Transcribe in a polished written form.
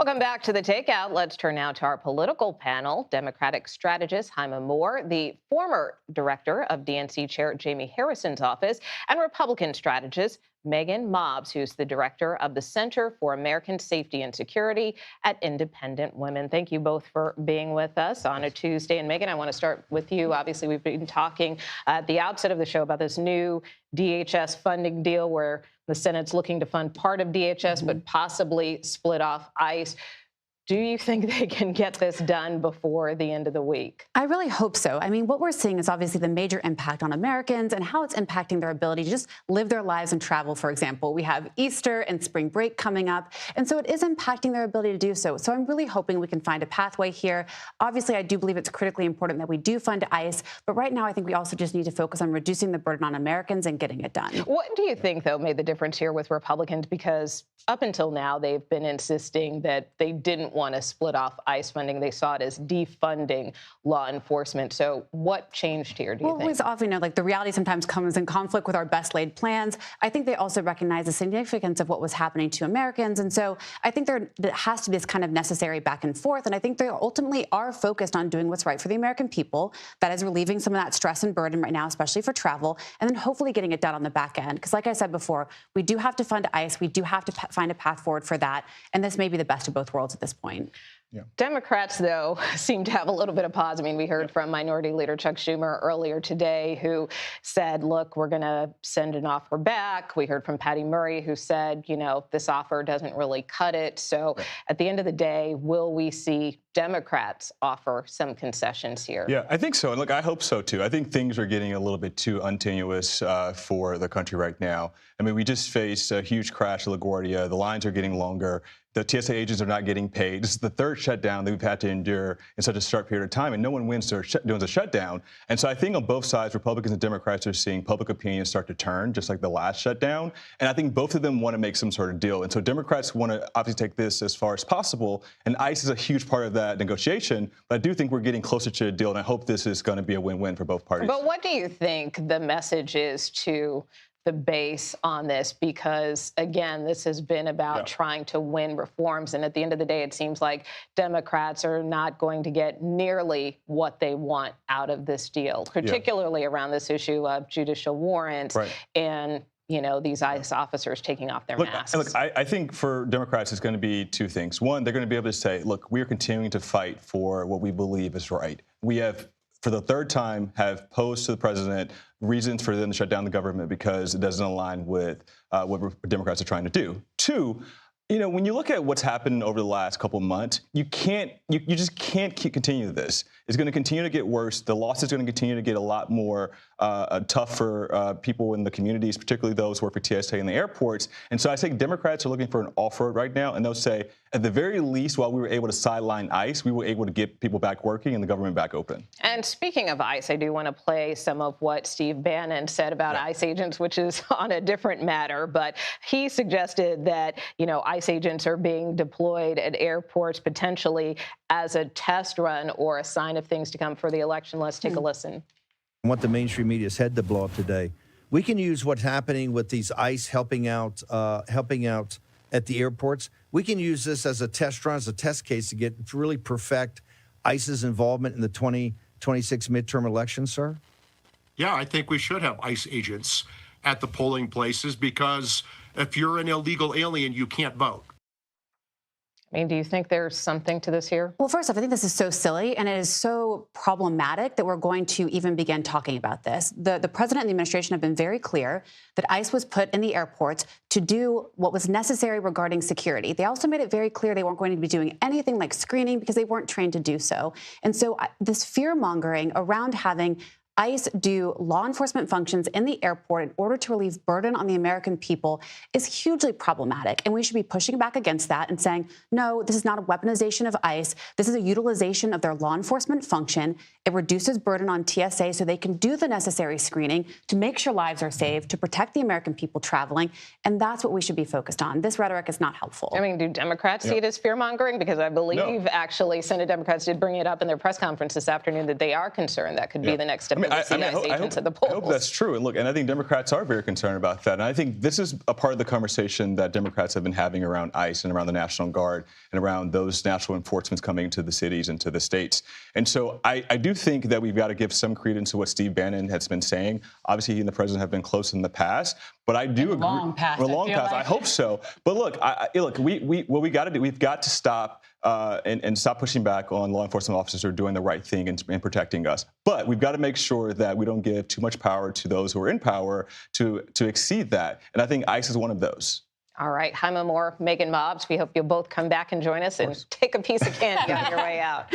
Welcome back to The Takeout. Let's turn now to our political panel. Democratic strategist Hyma, the former director of DNC Chair Jamie Harrison's office, and Republican strategist Meaghan, who's the director of the Center for American Safety and Security at Independent Women. Thank you both for being with us on a Tuesday. And Meaghan, I want to start with you. Obviously, we've been talking at the outset of the show about this new DHS funding deal where the Senate's looking to fund part of DHS, but possibly split off ICE. Do you think they can get this done before the end of the week? I really hope so. I mean, what we're seeing is obviously the major impact on Americans and how it's impacting their ability to just live their lives and travel, for example. We have Easter and spring break coming up, and so it is impacting their ability to do so. So I'm really hoping we can find a pathway here. Obviously, I do believe it's critically important that we do fund ICE, but right now I think we also just need to focus on reducing the burden on Americans and getting it done. What do you think, though, made the difference here with Republicans? Because up until now, they've been insisting that they didn't want to split off ICE funding. They saw it as defunding law enforcement. So what changed here, do you think? Well, we often know, like, the reality sometimes comes in conflict with our best laid plans. I think they also recognize the significance of what was happening to Americans. And so I think there has to be this kind of necessary back and forth. And I think they ultimately are focused on doing what's right for the American people. That is relieving some of that stress and burden right now, especially for travel, and then hopefully getting it done on the back end. Because like I said before, we do have to fund ICE. We do have to find a path forward for that. And this may be the best of both worlds at this point. Yeah. Democrats, though, seem to have a little bit of pause. I mean, we heard from Minority Leader Chuck Schumer earlier today, who said, look, we're going to send an offer back. We heard from Patty Murray, who said, you know, this offer doesn't really cut it. So at the end of the day, will we see Democrats offer some concessions here? Yeah, I think so. And look, I hope so, too. I think things are getting a little bit too untenuous for the country right now. I mean, we just faced a huge crash at LaGuardia. The lines are getting longer. The TSA agents are not getting paid. This is the third shutdown that we've had to endure in such a short period of time, and no one wins doing the shutdown. And so I think on both sides, Republicans and Democrats are seeing public opinion start to turn, just like the last shutdown. And I think both of them want to make some sort of deal. And so Democrats want to obviously take this as far as possible, and ICE is a huge part of that negotiation. But I do think we're getting closer to a deal, and I hope this is going to be a win-win for both parties. But what do you think the message is to the base on this? Because, again, this has been about trying to win reforms. And at the end of the day, it seems like Democrats are not going to get nearly what they want out of this deal, particularly around this issue of judicial warrants and, you know, these ICE officers taking off their masks. Look, I think for Democrats, it's going to be two things. One, they're going to be able to say, look, we are continuing to fight for what we believe is right. We have, for the third time, have posed to the president reasons for them to shut down the government because it doesn't align with what Democrats are trying to do. Two, you know, when you look at what's happened over the last couple of months, you just can't continue this. It's going to continue to get worse. The loss is going to continue to get a lot more tough for people in the communities, particularly those who work for TSA in the airports. And so I think Democrats are looking for an offer right now, and they'll say, at the very least, while we were able to sideline ICE, we were able to get people back working and the government back open. And speaking of ICE, I do want to play some of what Steve Bannon said about ICE agents, which is on a different matter. But he suggested that, you know, ICE agents are being deployed at airports potentially as a test run or a sign of things to come for the election. Let's take a listen. What the mainstream media has had to blow up today. We can use what's happening with these ICE helping out at the airports. We can use this as a test run, as a test case to really perfect ICE's involvement in the 2026 midterm election, sir? Yeah, I think we should have ICE agents at the polling places because if you're an illegal alien, you can't vote. I mean, do you think there's something to this here? Well, first off, I think this is so silly and it is so problematic that we're going to even begin talking about this. The president and the administration have been very clear that ICE was put in the airports to do what was necessary regarding security. They also made it very clear they weren't going to be doing anything like screening because they weren't trained to do so. And so this fear-mongering around having ICE do law enforcement functions in the airport in order to relieve burden on the American people is hugely problematic. And we should be pushing back against that and saying, no, this is not a weaponization of ICE. This is a utilization of their law enforcement function. It reduces burden on TSA so they can do the necessary screening to make sure lives are saved, to protect the American people traveling. And that's what we should be focused on. This rhetoric is not helpful. I mean, do Democrats see it as fear-mongering? Because I believe actually Senate Democrats did bring it up in their press conference this afternoon that they are concerned that could be the next step. to see ICE agents at the polls. I hope that's true. And look, and I think Democrats are very concerned about that. And I think this is a part of the conversation that Democrats have been having around ICE and around the National Guard and around those national enforcements coming to the cities and to the states. And so I do think that we've got to give some credence to what Steve Bannon has been saying. Obviously, he and the president have been close in the past, but I do agree. Long past. I hope so. But look, what we got to do, we've got to stop and stop pushing back on law enforcement officers who are doing the right thing and protecting us. But we've got to make sure that we don't give too much power to those who are in power to exceed that. And I think ICE is one of those. All right, Hyma Moore, Meaghan Mobbs, we hope you'll both come back and join us and take a piece of candy on your way out.